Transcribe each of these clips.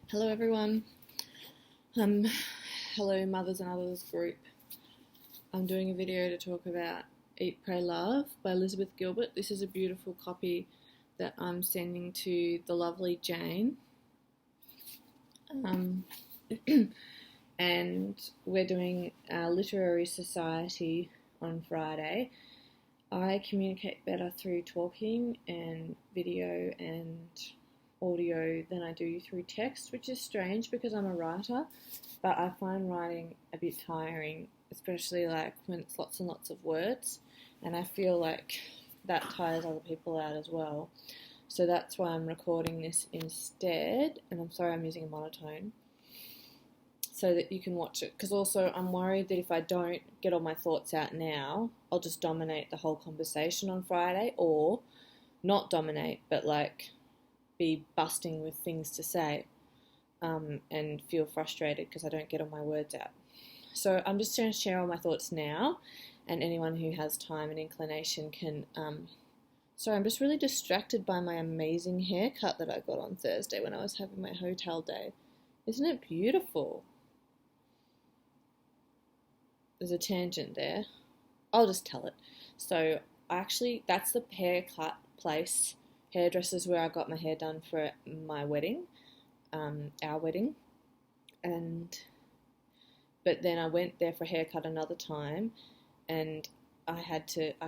Hello everyone. Um, Hello Mothers and Others group. I'm doing a video to talk about Eat, Pray, Love by Elizabeth Gilbert. This is a beautiful copy that I'm sending to the lovely Jane. And we're doing our literary society on Friday. I communicate better through talking and video and audio than I do through text, which is strange because I'm a writer, but I find writing a bit tiring, especially like when it's lots and lots of words, and I feel like that tires other people out as well. So that's why I'm recording this instead, and I'm sorry I'm using a monotone, so that you can watch it, because also I'm worried that if I don't get all my thoughts out now, I'll just dominate the whole conversation on Friday, or not dominate, but like be busting with things to say, and feel frustrated because I don't get all my words out. So I'm just going to share all my thoughts now, and anyone who has time and inclination can... Sorry, I'm just really distracted by my amazing haircut that I got on Thursday when I was having my hotel day. Isn't it beautiful? There's a tangent there. I'll just tell it. So actually, that's the haircut place, hairdressers, where I got my hair done for my wedding, our wedding, but then I went there for a haircut another time, and I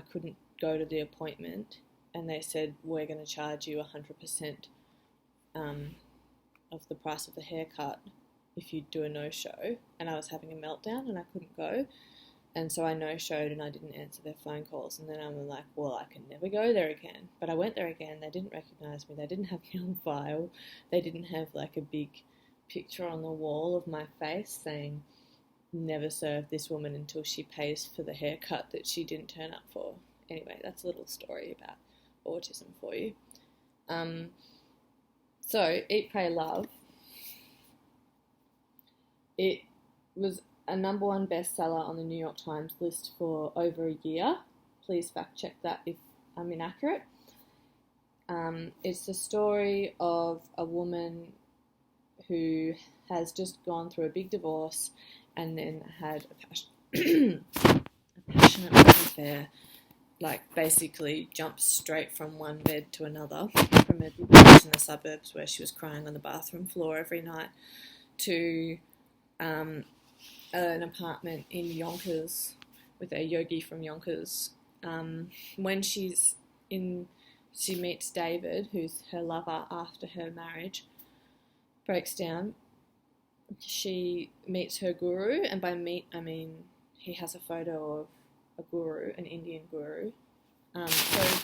couldn't go to the appointment, and they said, we're going to charge you 100% of the price of the haircut if you do a no-show, and I was having a meltdown and I couldn't go, and so I no-showed and I didn't answer their phone calls, and then I'm like, well, I can never go there again. But I went there again, they didn't recognise me, they didn't have me on file, they didn't have like a big picture on the wall of my face saying, never serve this woman until she pays for the haircut that she didn't turn up for. Anyway, that's a little story about autism for you. So, Eat, Pray, Love. It was a #1 bestseller on the New York Times list for over a year. Please fact check that if I'm inaccurate. It's the story of a woman who has just gone through a big divorce and then had a passionate love affair, like basically jumped straight from one bed to another, from a big house in the suburbs where she was crying on the bathroom floor every night to an apartment in Yonkers with a yogi from Yonkers. When she meets David, who's her lover after her marriage breaks down, she meets her guru, and by meet I mean he has a photo of a guru, an Indian guru. So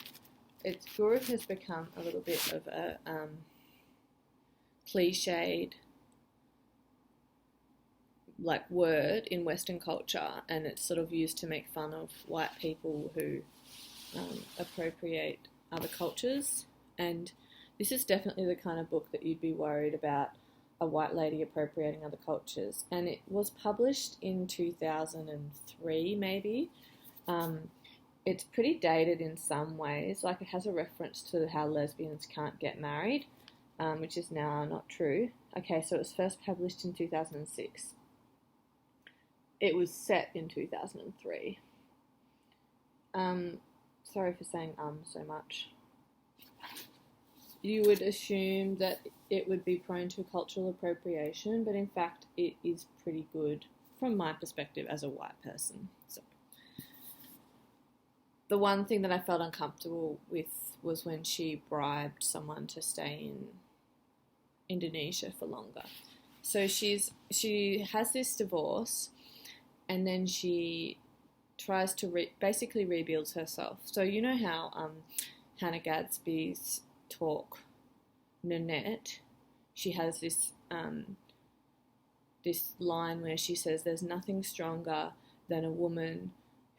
its guru has become a little bit of a cliched like word in Western culture, and it's sort of used to make fun of white people who appropriate other cultures. And this is definitely the kind of book that you'd be worried about a white lady appropriating other cultures. And it was published in 2003, maybe. It's pretty dated in some ways. Like, it has a reference to how lesbians can't get married, which is now not true. Okay, so it was first published in 2006. It was set in 2003. Sorry for saying so much. You would assume that it would be prone to cultural appropriation, but in fact it is pretty good from my perspective as a white person. So, the one thing that I felt uncomfortable with was when she bribed someone to stay in Indonesia for longer. So she has this divorce, and then she tries to basically rebuilds herself. So you know how Hannah Gadsby's talk, Nanette, she has this this line where she says, there's nothing stronger than a woman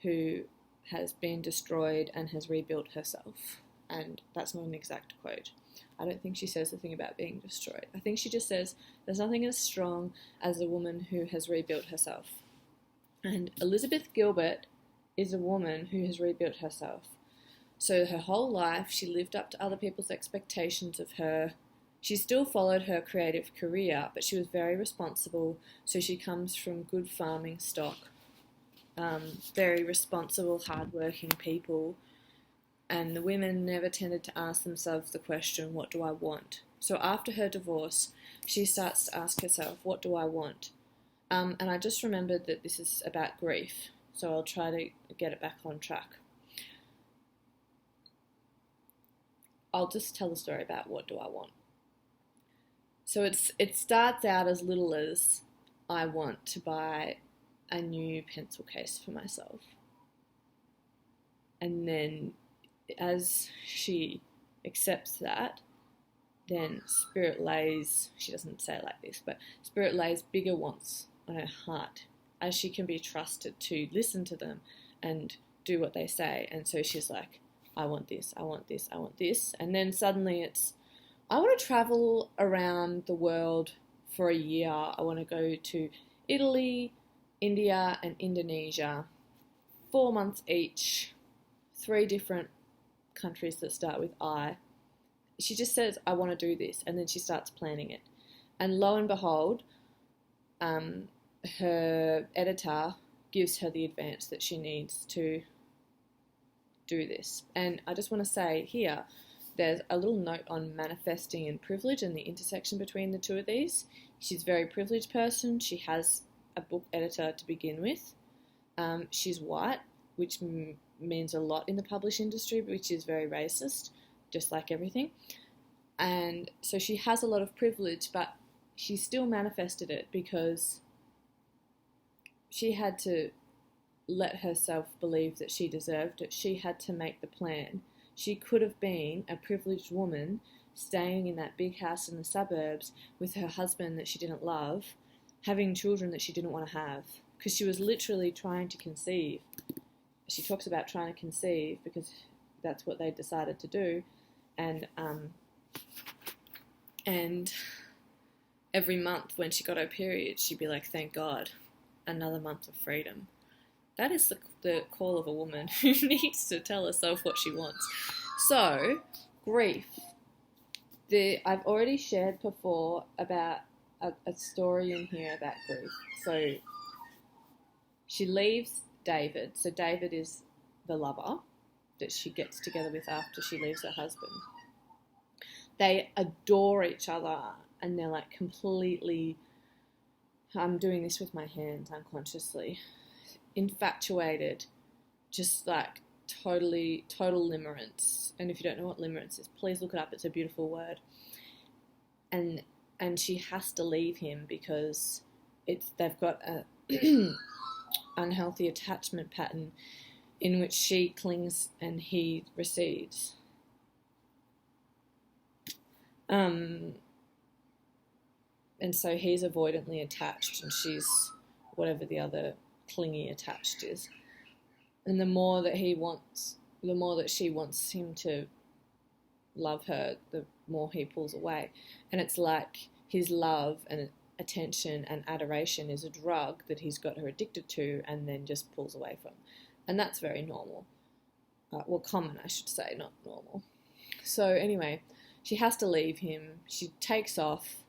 who has been destroyed and has rebuilt herself. And that's not an exact quote. I don't think she says the thing about being destroyed. I think she just says, there's nothing as strong as a woman who has rebuilt herself. And Elizabeth Gilbert is a woman who has rebuilt herself. So her whole life, she lived up to other people's expectations of her. She still followed her creative career, but she was very responsible. So she comes from good farming stock, very responsible, hardworking people. And the women never tended to ask themselves the question, what do I want? So after her divorce, she starts to ask herself, what do I want? And I just remembered that this is about grief, so I'll try to get it back on track. I'll just tell the story about what do I want. So it starts out as little as, I want to buy a new pencil case for myself. And then as she accepts that, then Spirit lays, she doesn't say it like this, but Spirit lays bigger wants on her heart as she can be trusted to listen to them and do what they say. And so she's like, I want this, I want this, I want this. And then suddenly it's, I want to travel around the world for a year. I want to go to Italy, India, and Indonesia, 4 months each, 3 different countries that start with I. She just says, I want to do this, and then she starts planning it. And lo and behold, her editor gives her the advance that she needs to do this. And I just want to say here, there's a little note on manifesting and privilege and the intersection between the two of these. She's a very privileged person. She has a book editor to begin with. She's white, which means a lot in the publish industry, which is very racist, just like everything. And so she has a lot of privilege, but she still manifested it because she had to let herself believe that she deserved it. She had to make the plan. She could have been a privileged woman staying in that big house in the suburbs with her husband that she didn't love, having children that she didn't want to have, because she was literally trying to conceive. She talks about trying to conceive because that's what they decided to do. And every month when she got her period, she'd be like, thank God, another month of freedom. That is the call of a woman who needs to tell herself what she wants. So, grief. I've already shared before about a story in here about grief. So, she leaves David. So, David is the lover that she gets together with after she leaves her husband. They adore each other and they're like completely, I'm doing this with my hands unconsciously, infatuated, just like total limerence. And if you don't know what limerence is, please look it up. It's a beautiful word. And she has to leave him because they've got a unhealthy attachment pattern in which she clings and he recedes. And so he's avoidantly attached and she's whatever the other clingy attached is. And the more that she wants him to love her, the more he pulls away. And it's like his love and attention and adoration is a drug that he's got her addicted to and then just pulls away from. And that's very normal. Common, I should say, not normal. So anyway, she has to leave him. She takes off.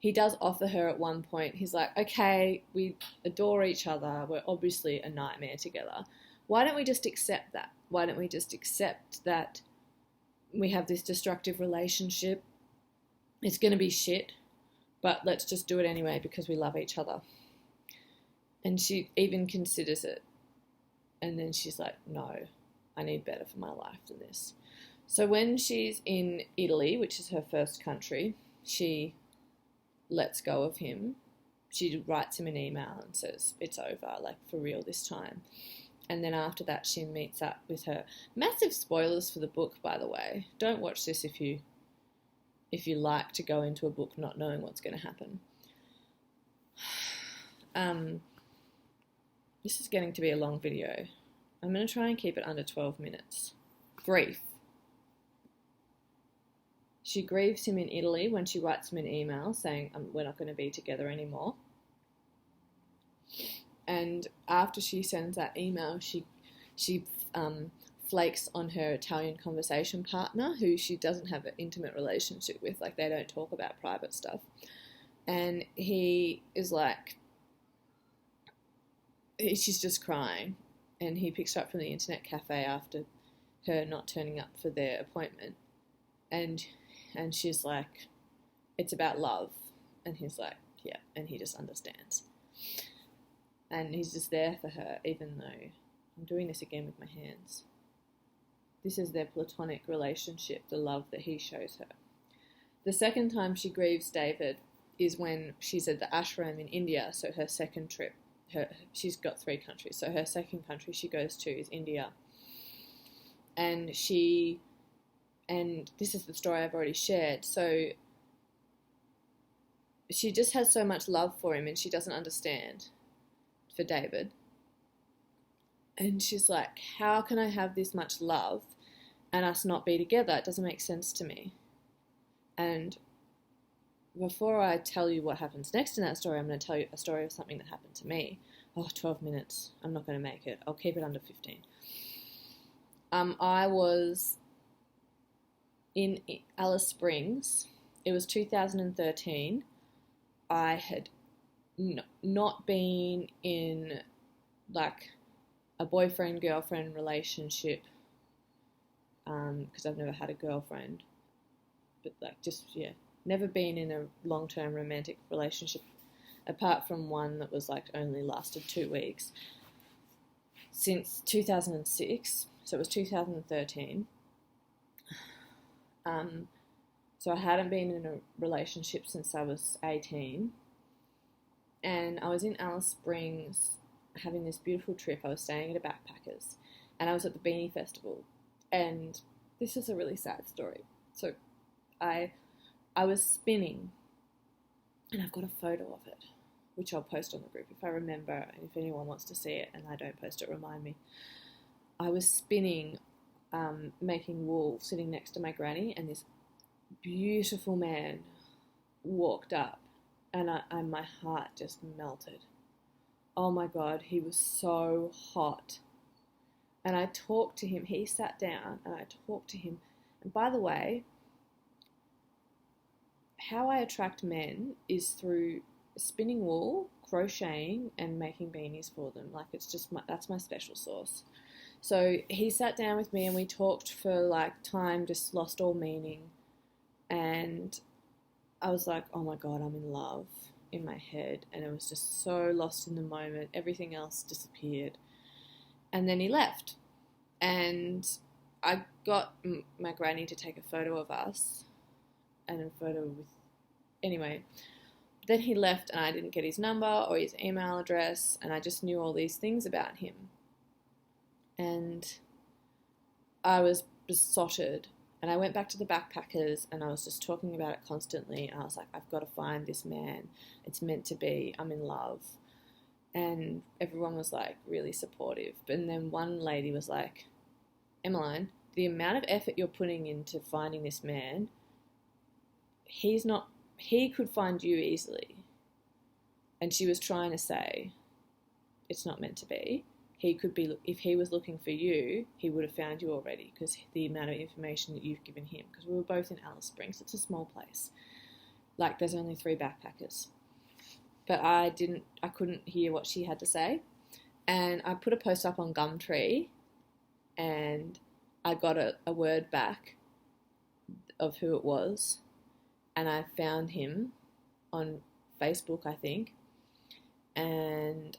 He does offer her at one point. He's like, okay, we adore each other. We're obviously a nightmare together. Why don't we just accept that? Why don't we just accept that we have this destructive relationship? It's going to be shit, but let's just do it anyway because we love each other. And she even considers it. And then she's like, no, I need better for my life than this. So when she's in Italy, which is her first country, she lets go of him. She writes him an email and says, it's over, like for real this time. And then after that, she meets up with her. Massive spoilers for the book, by the way. Don't watch this if you like to go into a book not knowing what's going to happen. This is getting to be a long video. I'm going to try and keep it under 12 minutes. Grief. She grieves him in Italy when she writes him an email saying, we're not going to be together anymore. And after she sends that email, she flakes on her Italian conversation partner, who she doesn't have an intimate relationship with. Like, they don't talk about private stuff. And he is like, she's just crying. And he picks her up from the internet cafe after her not turning up for their appointment. And she's like, it's about love. And he's like, yeah. And he just understands. And he's just there for her, even though I'm doing this again with my hands. This is their platonic relationship, the love that he shows her. The second time she grieves David is when she's at the ashram in India, so her second trip. She's got 3 countries, so her second country she goes to is India. And this is the story I've already shared, so she just has so much love for him and she doesn't understand for David. And she's like, how can I have this much love and us not be together? It doesn't make sense to me. And before I tell you what happens next in that story, I'm going to tell you a story of something that happened to me. 12 minutes. I'm not going to make it. I'll keep it under 15. I was in Alice Springs. It was 2013. I had not been in like a boyfriend-girlfriend relationship because I've never had a girlfriend, but like never been in a long-term romantic relationship apart from one that was like only lasted 2 weeks since 2006. So it was 2013. So I hadn't been in a relationship since I was 18. And I was in Alice Springs having this beautiful trip. I was staying at a backpackers. And I was at the Beanie Festival. And this is a really sad story. So I was spinning. And I've got a photo of it, which I'll post on the group if I remember. And if anyone wants to see it and I don't post it, remind me. I was spinning, making wool, sitting next to my granny. And this beautiful man walked up and my heart just melted. Oh my God, he was so hot. And I talked to him. He sat down and I talked to him. And by the way, how I attract men is through spinning wool, crocheting, and making beanies for them. Like, it's just that's my special sauce. So he sat down with me and we talked for like time, just lost all meaning. And I was like, oh my God, I'm in love in my head. And it was just so lost in the moment. Everything else disappeared. And then he left. And I got my granny to take a photo of us. And a photo with... Anyway, then he left and I didn't get his number or his email address. And I just knew all these things about him. And I was besotted. And I went back to the backpackers and I was just talking about it constantly. And I was like, I've got to find this man. It's meant to be. I'm in love. And everyone was like really supportive. And then one lady was like, Emmeline, the amount of effort you're putting into finding this man, he could find you easily. And she was trying to say, it's not meant to be. He could be, if he was looking for you, he would have found you already because the amount of information that you've given him. Because we were both in Alice Springs. It's a small place. Like, there's only 3 backpackers. But I couldn't hear what she had to say. And I put a post up on Gumtree and I got a word back of who it was. And I found him on Facebook, I think. And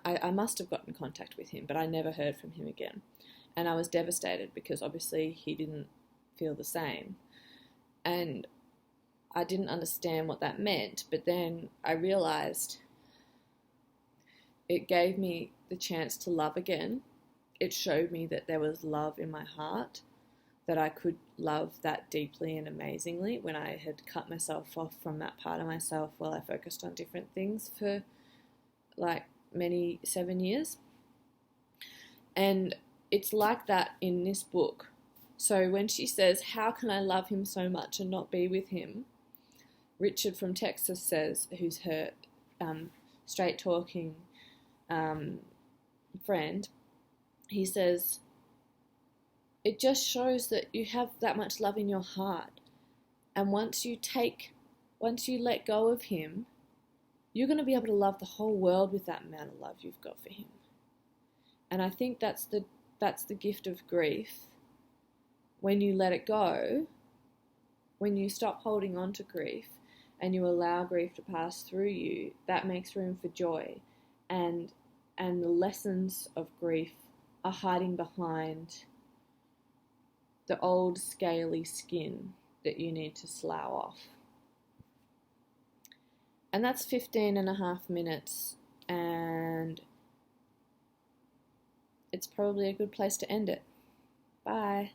I must have gotten in contact with him, but I never heard from him again. And I was devastated because obviously he didn't feel the same. And I didn't understand what that meant, but then I realized it gave me the chance to love again. It showed me that there was love in my heart, that I could love that deeply and amazingly when I had cut myself off from that part of myself while I focused on different things for like 7 years. And it's like that in this book. So when she says, how can I love him so much and not be with him? Richard from Texas says, who's her straight talking friend, he says, it just shows that you have that much love in your heart. And once you let go of him, you're going to be able to love the whole world with that amount of love you've got for him. And I think that's the gift of grief. When you let it go, when you stop holding on to grief and you allow grief to pass through you, that makes room for joy. And the lessons of grief are hiding behind the old scaly skin that you need to slough off. And that's 15.5 minutes, and it's probably a good place to end it. Bye.